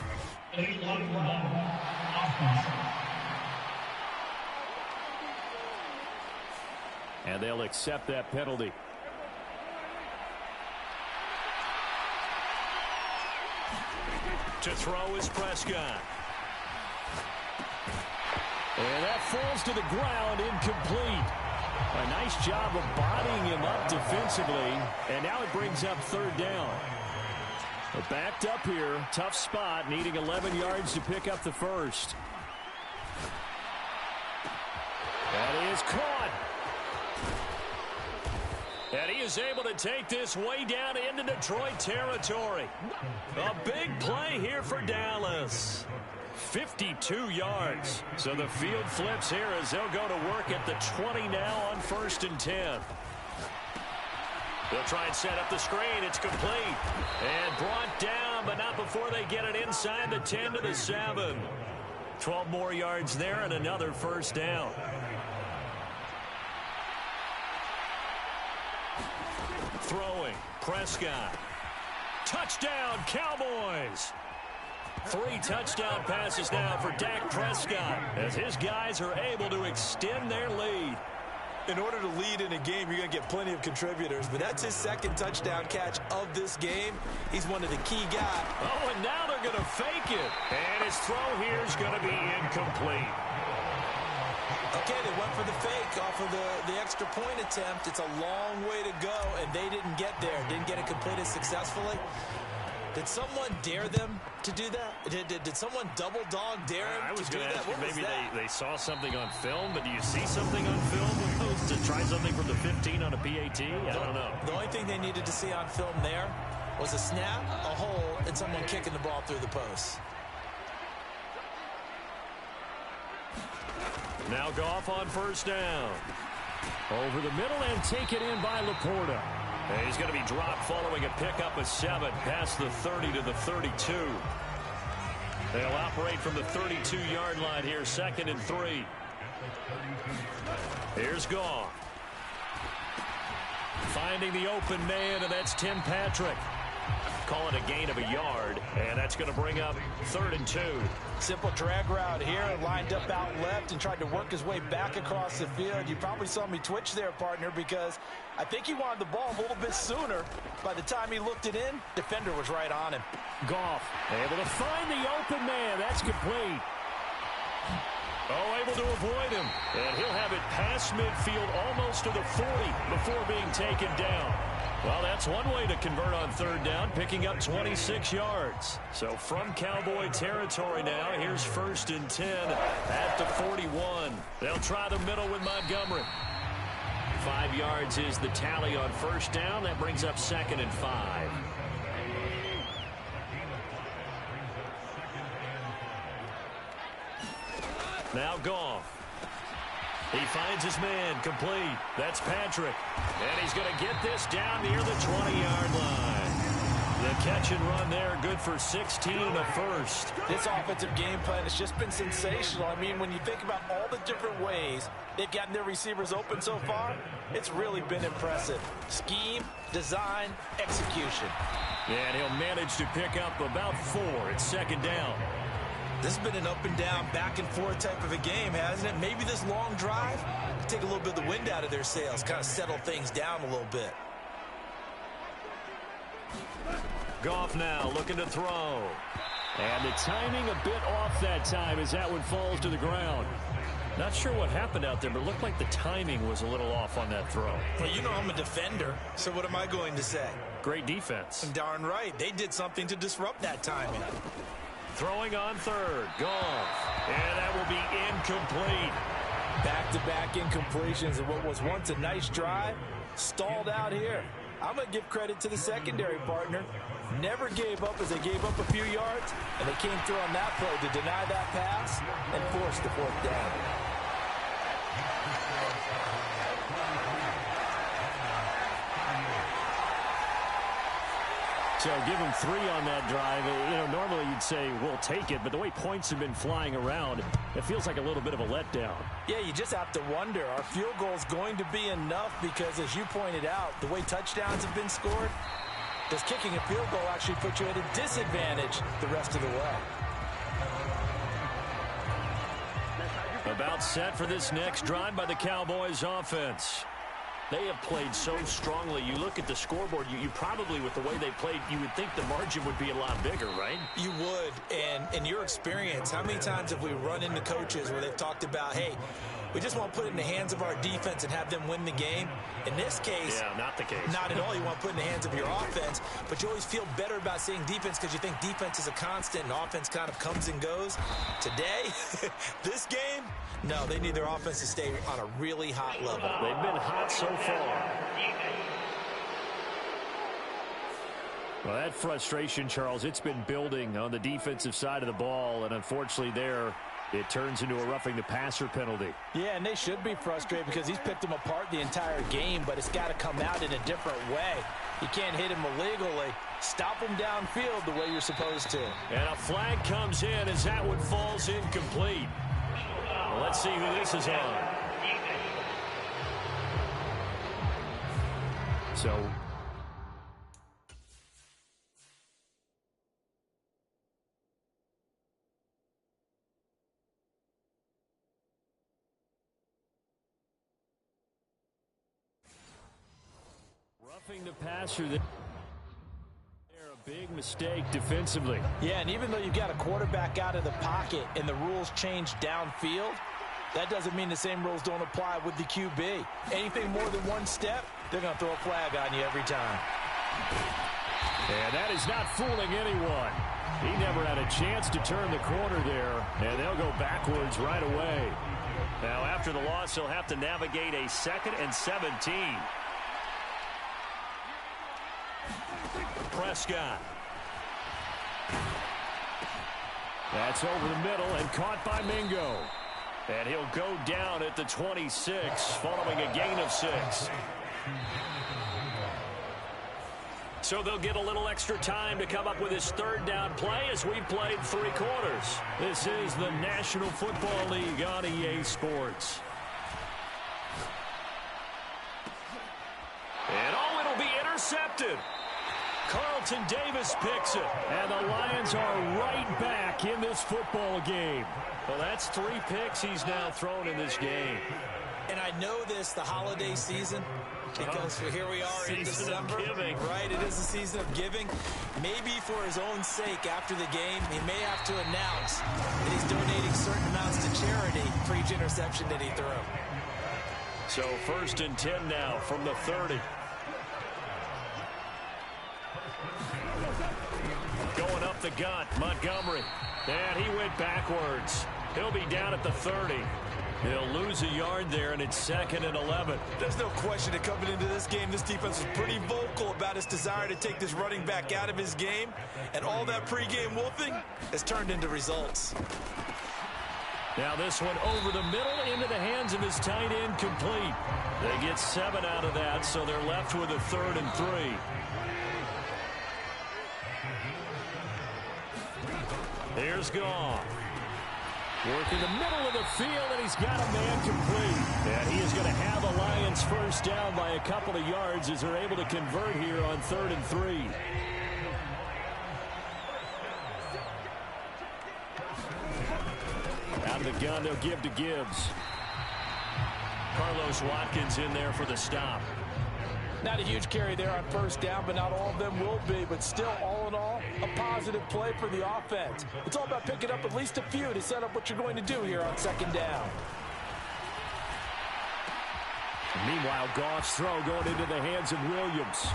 And they'll accept that penalty. To throw is Prescott. And that falls to the ground, incomplete. A nice job of bodying him up defensively. And now it brings up 3rd down. They're backed up here. Tough spot, needing 11 yards to pick up the first. That is caught. And he is able to take this way down into Detroit territory. A big play here for Dallas. 52 yards. So the field flips here as they'll go to work at the 20 now on 1st and 10. They'll try and set up the screen. It's complete. And brought down, but not before they get it inside the 10 to the 7. 12 more yards there and another 1st down. Throwing, Prescott. Touchdown, Cowboys! 3 touchdown passes now for Dak Prescott as his guys are able to extend their lead. In order to lead in a game, you're going to get plenty of contributors, but that's his 2nd touchdown catch of this game. He's one of the key guys. Oh, and now they're going to fake it. And his throw here is going to be incomplete. Okay, they went for the fake off of the extra point attempt. It's a long way to go, and they didn't get there. Didn't get it completed successfully. Did someone dare them to do that? Did someone double dog dare them to do that? I was going to ask you, maybe they saw something on film, but do you see something on film opposed to try something from the 15 on a PAT? I don't know. The only thing they needed to see on film there was a snap, a hole, and someone kicking the ball through the post. Now Goff on first down. Over the middle and taken in by Laporta. And he's going to be dropped following a pickup of 7 past the 30 to the 32. They'll operate from the 32-yard line here, 2nd and 3. Here's Goff. Finding the open man, and that's Tim Patrick. Call it a gain of a yard, and that's going to bring up 3rd and 2. Simple drag route here, lined up out left and tried to work his way back across the field. You probably saw me twitch there, partner, because I think he wanted the ball a little bit sooner. By the time he looked it in, defender was right on him. Goff able to find the open man. That's complete. Oh, able to avoid him. And he'll have it past midfield almost to the 40 before being taken down. Well, that's one way to convert on 3rd down, picking up 26 yards. So from Cowboy territory now, here's 1st and 10 at the 41. They'll try the middle with Montgomery. 5 yards is the tally on 1st down. That brings up 2nd and 5. Now Goff. He finds his man, complete. That's Patrick. And he's going to get this down near the 20-yard line. The catch and run there, good for 16 and a first. This offensive game plan has just been sensational. I mean, when you think about all the different ways they've gotten their receivers open so far, it's really been impressive. Scheme, design, execution. And he'll manage to pick up about 4 at 2nd down. This has been an up and down, back and forth type of a game, hasn't it? Maybe this long drive can take a little bit of the wind out of their sails, kind of settle things down a little bit. Goff now looking to throw. And the timing a bit off that time as that one falls to the ground. Not sure what happened out there, but it looked like the timing was a little off on that throw. Well, you know I'm a defender, so what am I going to say? Great defense. Darn right. They did something to disrupt that timing. Throwing on 3rd. Goff. And that will be incomplete. Back-to-back incompletions of what was once a nice drive. Stalled out here. I'm going to give credit to the secondary, partner. Never gave up as they gave up a few yards, and they came through on that play to deny that pass and force the 4th down. So give them 3 on that drive. You know, normally you'd say, we'll take it, but the way points have been flying around, it feels like a little bit of a letdown. Yeah, you just have to wonder, are field goals going to be enough? Because as you pointed out, the way touchdowns have been scored, does kicking a field goal actually put you at a disadvantage the rest of the way? About set for this next drive by the Cowboys offense. They have played so strongly. You look at the scoreboard, you probably, with the way they played, you would think the margin would be a lot bigger, right? You would. And in your experience, how many times have we run into coaches where they've talked about, hey, we just want to put it in the hands of our defense and have them win the game? In this case, yeah, not the case. Not at all. You want to put it in the hands of your offense, but you always feel better about saying defense because you think defense is a constant and offense kind of comes and goes. Today, this game, no, they need their offense to stay on a really hot level. They've been hot so far. Well, that frustration, Charles, it's been building on the defensive side of the ball, and unfortunately there, it turns into a roughing the passer penalty. Yeah, and they should be frustrated because he's picked them apart the entire game, but it's got to come out in a different way. You can't hit him illegally. Stop him downfield the way you're supposed to. And a flag comes in as that one falls incomplete. Well, let's see who this is on. So roughing the passer there, a big mistake defensively. Yeah, and even though you've got a quarterback out of the pocket and the rules change downfield, that doesn't mean the same rules don't apply with the QB. Anything more than one step, they're going to throw a flag on you every time. And that is not fooling anyone. He never had a chance to turn the corner there, and they'll go backwards right away. Now, after the loss, he'll have to navigate a 2nd and 17. Prescott. That's over the middle and caught by Mingo. And he'll go down at the 26 following a gain of 6. So they'll get a little extra time to come up with his 3rd down play as we've played 3 quarters. This is the National Football League on EA Sports. And it'll be intercepted. Carlton Davis picks it. And the Lions are right back in this football game. Well, that's 3 picks he's now thrown in this game. And I know this, the holiday season, because here we are in December. Right, it is the season of giving. Maybe for his own sake after the game, he may have to announce that he's donating certain amounts to charity for each interception that he threw. So 1st and 10 now from the 30. Going up the gut, Montgomery. And he went backwards. He'll be down at the 30. They'll lose a yard there, and it's 2nd and 11. There's no question that coming into this game, this defense was pretty vocal about its desire to take this running back out of his game. And all that pregame wolfing has turned into results. Now this one over the middle into the hands of his tight end, complete. They get 7 out of that, so they're left with a 3rd and 3. Here's Goff. Working the middle of the field, and he's got a man complete. And he is going to have a Lions 1st down by a couple of yards as they're able to convert here on 3rd and 3. Out of the gun, they'll give to Gibbs. Carlos Watkins in there for the stop. Not a huge carry there on 1st down, but not all of them will be. But still, all in all, a positive play for the offense. It's all about picking up at least a few to set up what you're going to do here on 2nd down. Meanwhile, Goff's throw going into the hands of Williams.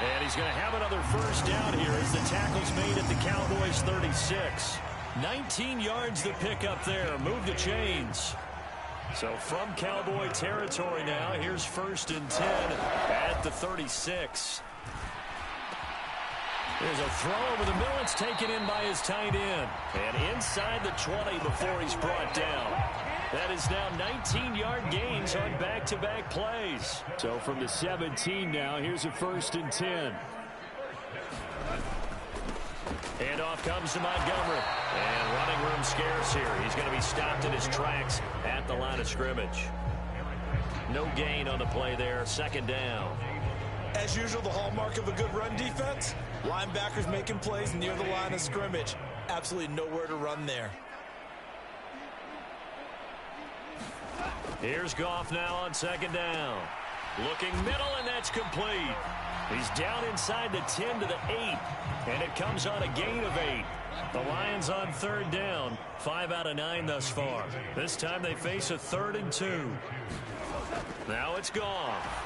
And he's going to have another 1st down here as the tackle's made at the Cowboys 36. 19 yards to pick up there. Move the chains. So from Cowboy territory now, here's 1st and 10 at the 36. There's a throw over the middle. It's taken in by his tight end. And inside the 20 before he's brought down. That is now 19-yard gains on back-to-back plays. So from the 17 now, here's a 1st and 10. And off comes to Montgomery. And running room scarce here. He's going to be stopped in his tracks at the line of scrimmage. No gain on the play there. 2nd down. As usual, the hallmark of a good run defense, linebackers making plays near the line of scrimmage. Absolutely nowhere to run there. Here's Goff now on 2nd down. Looking middle, and that's complete. He's down inside the 10 to the 8, and it comes on a gain of 8. The Lions on 3rd down, 5 out of 9 thus far. This time they face a 3rd and 2. Now it's Goff.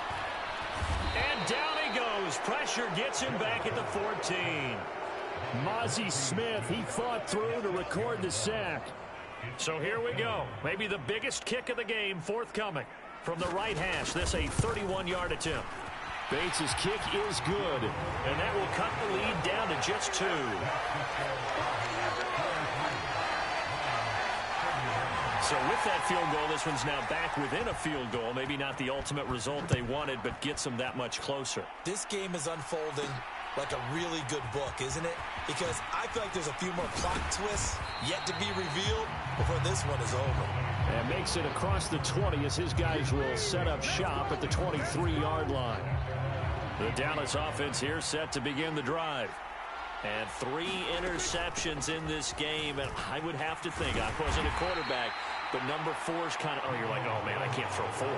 And down he goes. Pressure gets him back at the 14. Mozzie Smith, he fought through to record the sack. So here we go. Maybe the biggest kick of the game forthcoming. From the right hash, this a 31-yard attempt. Bates' kick is good. And that will cut the lead down to just 2. So with that field goal, this one's now back within a field goal. Maybe not the ultimate result they wanted, but gets them that much closer. This game is unfolding like a really good book, isn't it? Because I feel like there's a few more plot twists yet to be revealed before this one is over. And makes it across the 20 as his guys will set up shop at the 23-yard line. The Dallas offense here set to begin the drive. And 3 interceptions in this game. And I would have to think, I wasn't a quarterback, but number 4's kind of, you're like, oh, man, I can't throw 4.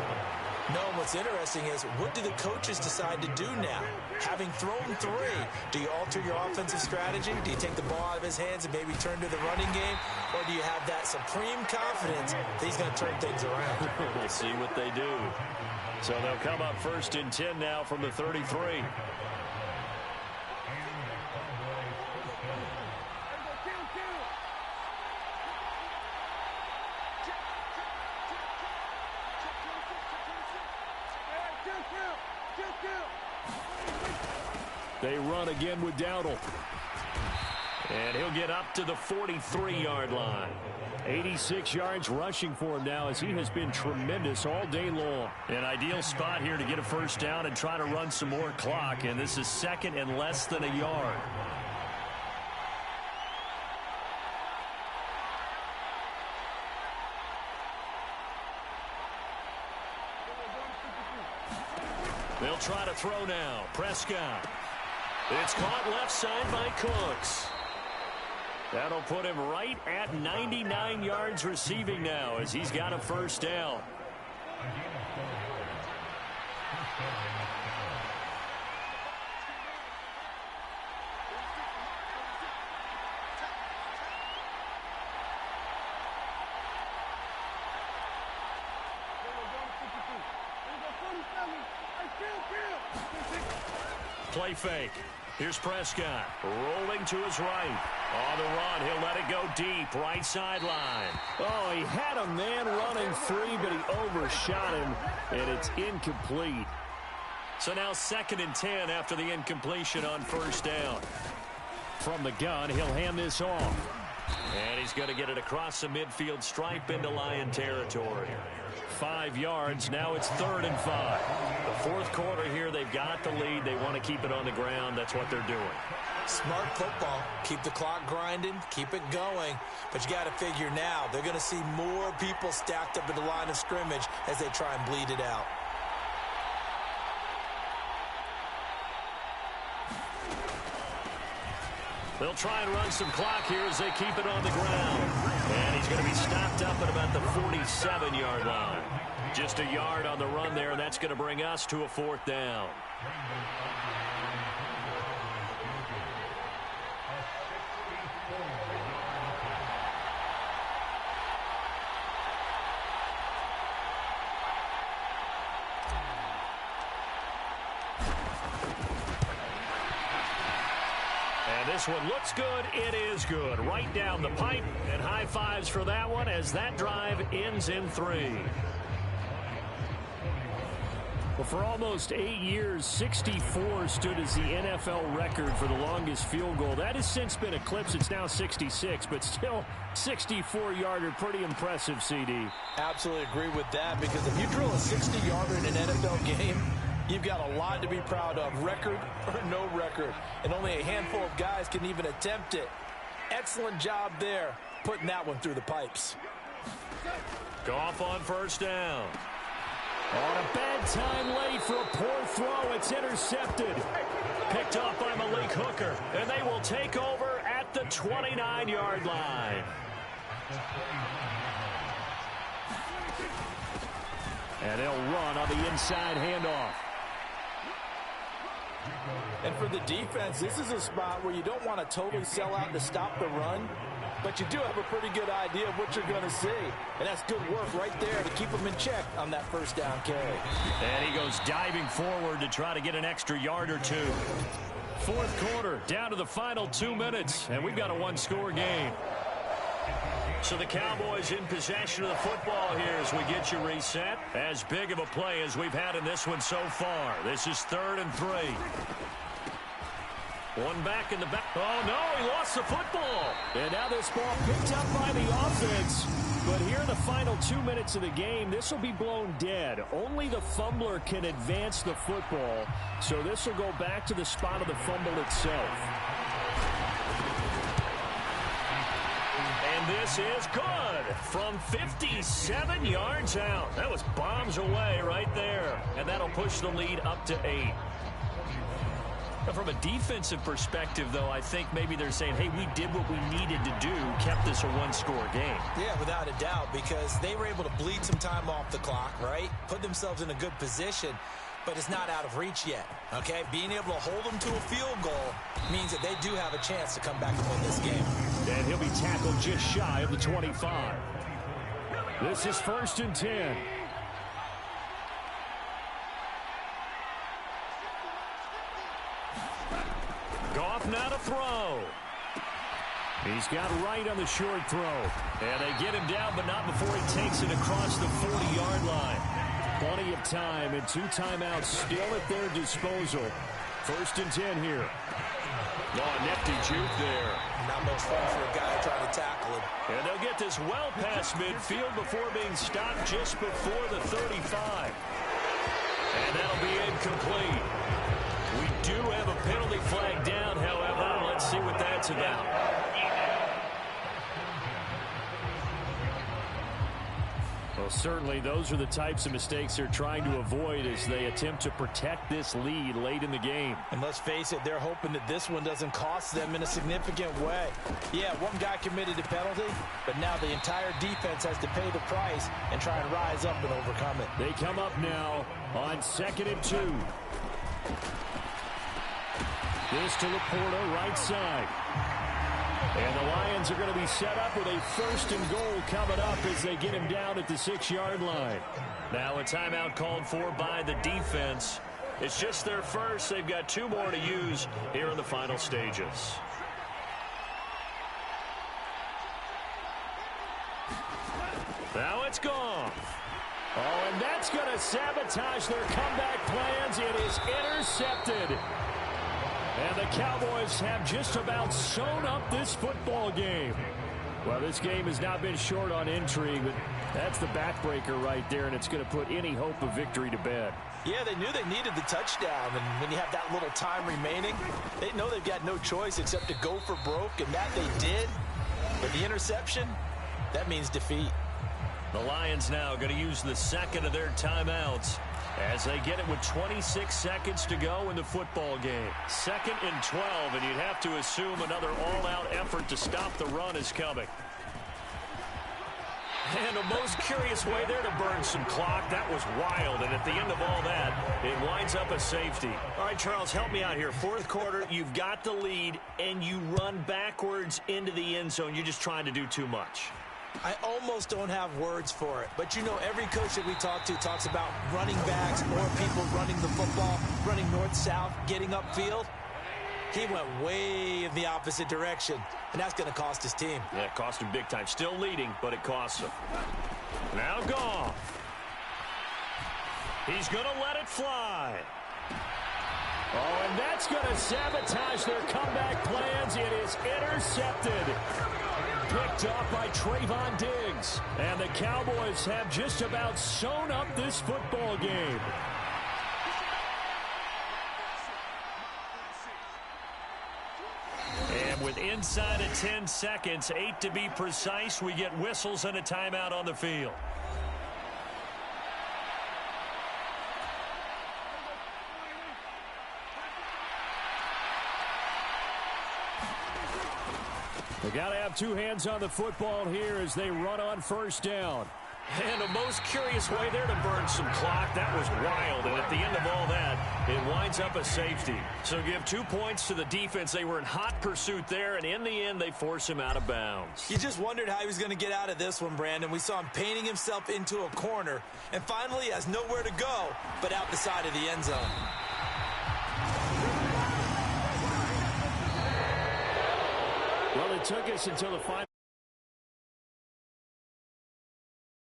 No, what's interesting is, what do the coaches decide to do now? Having thrown 3, do you alter your offensive strategy? Do you take the ball out of his hands and maybe turn to the running game? Or do you have that supreme confidence that he's going to turn things around? We'll see what they do. So they'll come up 1st and 10 now from the 33. They run again with Dowdle. And he'll get up to the 43-yard line. 86 yards rushing for him now as he has been tremendous all day long. An ideal spot here to get a first down and try to run some more clock. And this is second and less than a yard. They'll try to throw now. Prescott. It's caught left side by Cooks. That'll put him right at 99 yards receiving now as he's got a first down. Play fake. Here's Prescott rolling to his right. On the run, he'll let it go deep, right sideline. Oh, he had a man running free, but he overshot him, and it's incomplete. So now 2nd and 10 after the incompletion on first down. From the gun, he'll hand this off. And he's going to get it across the midfield stripe into Lion territory. 5 yards. Now it's 3rd and 5. The fourth quarter here, they've got the lead. They want to keep it on the ground. That's what they're doing. Smart football. Keep the clock grinding. Keep it going. But you got to figure now, they're going to see more people stacked up at the line of scrimmage as they try and bleed it out. They'll try and run some clock here as they keep it on the ground. And he's going to be stopped up at about the 47-yard line. Just a yard on the run there, and that's going to bring us to a 4th down. This one looks good. It is good. Right down the pipe, and high fives for that one as that drive ends in 3. Well, for almost 8 years, 64 stood as the NFL record for the longest field goal. That has since been eclipsed. It's now 66, but still 64-yarder. Pretty impressive, CD. Absolutely agree with that, because if you drill a 60-yarder in an NFL game, you've got a lot to be proud of, record or no record. And only a handful of guys can even attempt it. Excellent job there, putting that one through the pipes. Goff on first down. On a bad time late for a poor throw. It's intercepted. Picked off by Malik Hooker. And they will take over at the 29-yard line. And they'll run on the inside handoff. And for the defense, this is a spot where you don't want to totally sell out to stop the run, but you do have a pretty good idea of what you're going to see. And that's good work right there to keep them in check on that first down carry. And he goes diving forward to try to get an extra yard or two. Fourth quarter, down to the final 2 minutes, and we've got a one-score game. So the Cowboys in possession of the football here as we get you reset. As big of a play as we've had in this one so far. This is 3rd and 3. One back in the back. Oh, no, he lost the football. And now this ball picked up by the offense. But here in the final 2 minutes of the game, this will be blown dead. Only the fumbler can advance the football. So this will go back to the spot of the fumble itself. And this is good from 57 yards out. That was bombs away right there. And that'll push the lead up to 8. From a defensive perspective, though, I think maybe they're saying, hey, we did what we needed to do, kept this a one-score game. Yeah, without a doubt, because they were able to bleed some time off the clock, right? Put themselves in a good position, but it's not out of reach yet, okay? Being able to hold them to a field goal means that they do have a chance to come back and win this game. And he'll be tackled just shy of the 25. This is 1st and 10. Goff now to throw. He's got right on the short throw. And they get him down, but not before he takes it across the 40-yard line. Plenty of time and 2 timeouts still at their disposal. 1st and 10 here. Oh, nifty juke there. Not much fun for a guy trying to tackle him. And they'll get this well past midfield before being stopped just before the 35. And that'll be incomplete. We do have a penalty flag down, however. Let's see what that's about. Well, certainly those are the types of mistakes they're trying to avoid as they attempt to protect this lead late in the game. And let's face it, they're hoping that this one doesn't cost them in a significant way. Yeah, one guy committed a penalty, but now the entire defense has to pay the price and try and rise up and overcome it. They come up now on 2nd and 2. This to Laporta, right side. And the Lions are going to be set up with a 1st and goal coming up as they get him down at the 6-yard line. Now a timeout called for by the defense. It's just their first. They've got 2 more to use here in the final stages. Now it's gone. Oh, and that's going to sabotage their comeback plans. It is intercepted. And the Cowboys have just about sewn up this football game. Well, this game has not been short on intrigue, but that's the backbreaker right there, and it's going to put any hope of victory to bed. Yeah, they knew they needed the touchdown, and when you have that little time remaining, they know they've got no choice except to go for broke, and that they did. But the interception, that means defeat. The Lions now going to use the 2nd of their timeouts as they get it with 26 seconds to go in the football game. 2nd and 12, and you'd have to assume another all-out effort to stop the run is coming. And the most curious way there to burn some clock. That was wild, and at the end of all that, it winds up a safety. All right, Charles, help me out here. 4th quarter, you've got the lead, and you run backwards into the end zone. You're just trying to do too much. I almost don't have words for it. But, you know, every coach that we talk to talks about running backs, more people running the football, running north-south, getting upfield. He went way in the opposite direction, and that's going to cost his team. Yeah, it cost him big time. Still leading, but it costs him. Now gone. He's going to let it fly. Oh, and that's going to sabotage their comeback plans. It is intercepted. Picked off by Trayvon Diggs. And the Cowboys have just about sewn up this football game. And with inside of 10 seconds, 8 to be precise, we get whistles and a timeout on the field. They got to have 2 hands on the football here as they run on 1st down. And the most curious way there to burn some clock. That was wild, and at the end of all that, it winds up a safety. So give 2 points to the defense. They were in hot pursuit there, and in the end, they force him out of bounds. You just wondered how he was going to get out of this one, Brandon. We saw him painting himself into a corner, and finally he has nowhere to go but out the side of the end zone. Well, it took us until the final.